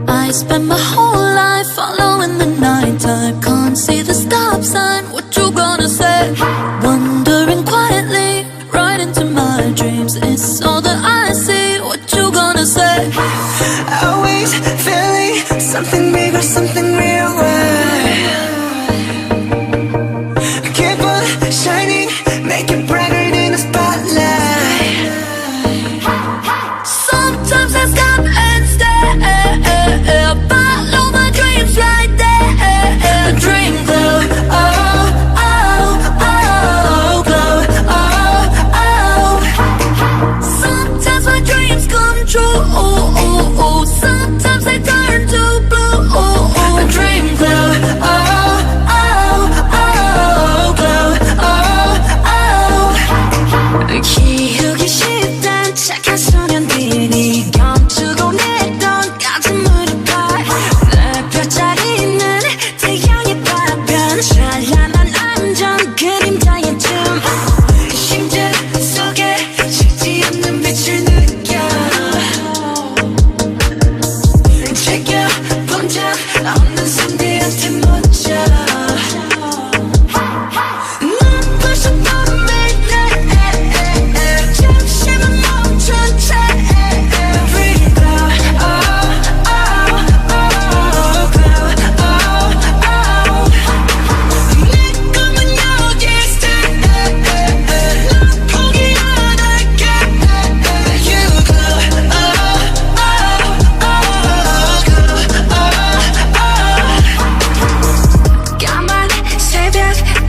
I spent my whole life following the night. I can't see the stop sign. What you gonna say? Wandering quietly right into my dreams. It's all that I see. What you gonna say? Always feeling something bigger, something real. Keep on shining, make it brighter than a spotlight. Sometimes I stop and stare, follow my dreams right there. A dream glow, oh, oh, oh, glow, oh, oh. Sometimes my dreams come true, oh, oh, oh. Sometimes they turn to blue, oh, oh. A dream glow, oh, oh, oh, glow, oh, oh. 키우기 쉽단 착한 소년들이 감추고 내던 가슴을 봐. 내 펼쳐있는 태양의 파편 찬란한 안전 그림자의 춤. 그 심장 속에 식지 않는 빛을 느껴. 제껴 본 적 없는 상대한테 묻혀. 넌 벌써 떠오르네. 잠시만 멈춘 채. Breathe out, oh, oh, oh, glow, oh, oh. 내 꿈은 여기 stay. 난 포기 안 할게. You glow, oh, oh, oh, glow, oh, oh. 까만 새벽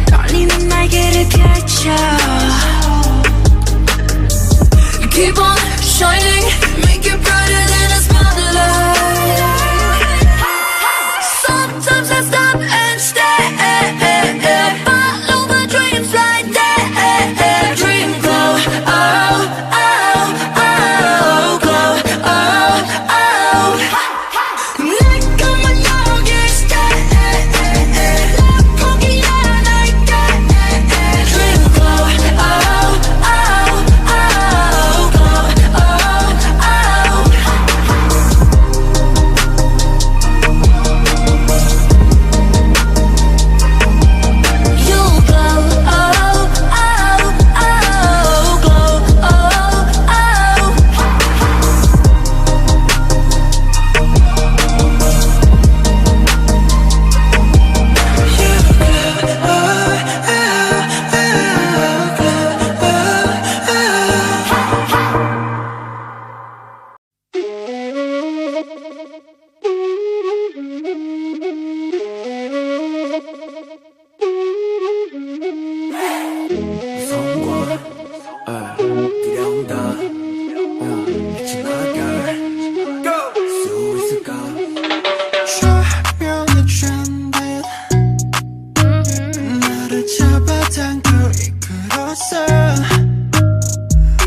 떨리는 날개를 펼쳐. Keep on shining, make it brighter than a spotlight. Sometimes I stop and stare, follow my dreams right there. Dream glow, oh, oh, oh, glow, oh, oh. 내 꿈은 여기 stay. 난 포기 안 할게. Dream glow, oh, oh, oh, glow, oh, oh. You glow, oh, oh, oh, glow, oh, oh. 두려움다 지나갈 수 있을까? 조명이 촤듯 나를 잡아당겨 이끌었어.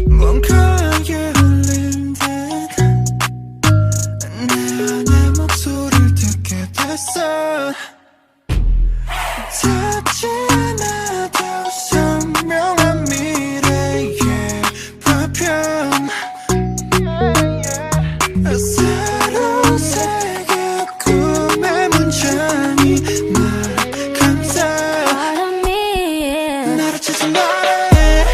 뭔가에 울린 듯 내 안에 목소리를 듣게 됐어. 닿지 않아도 선명한 미래의 파편. 새로운 세계 꿈의 문장이 날 감싸. 나를 찾아 말해.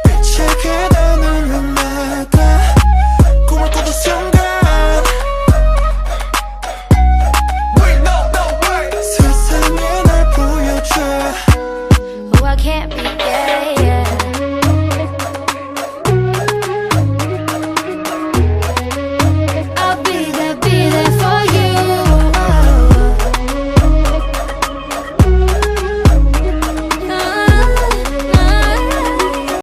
빛의 계단을 올라가 꿈을 꾸던 순간 세상에 날 보여줘. Oh, I can't be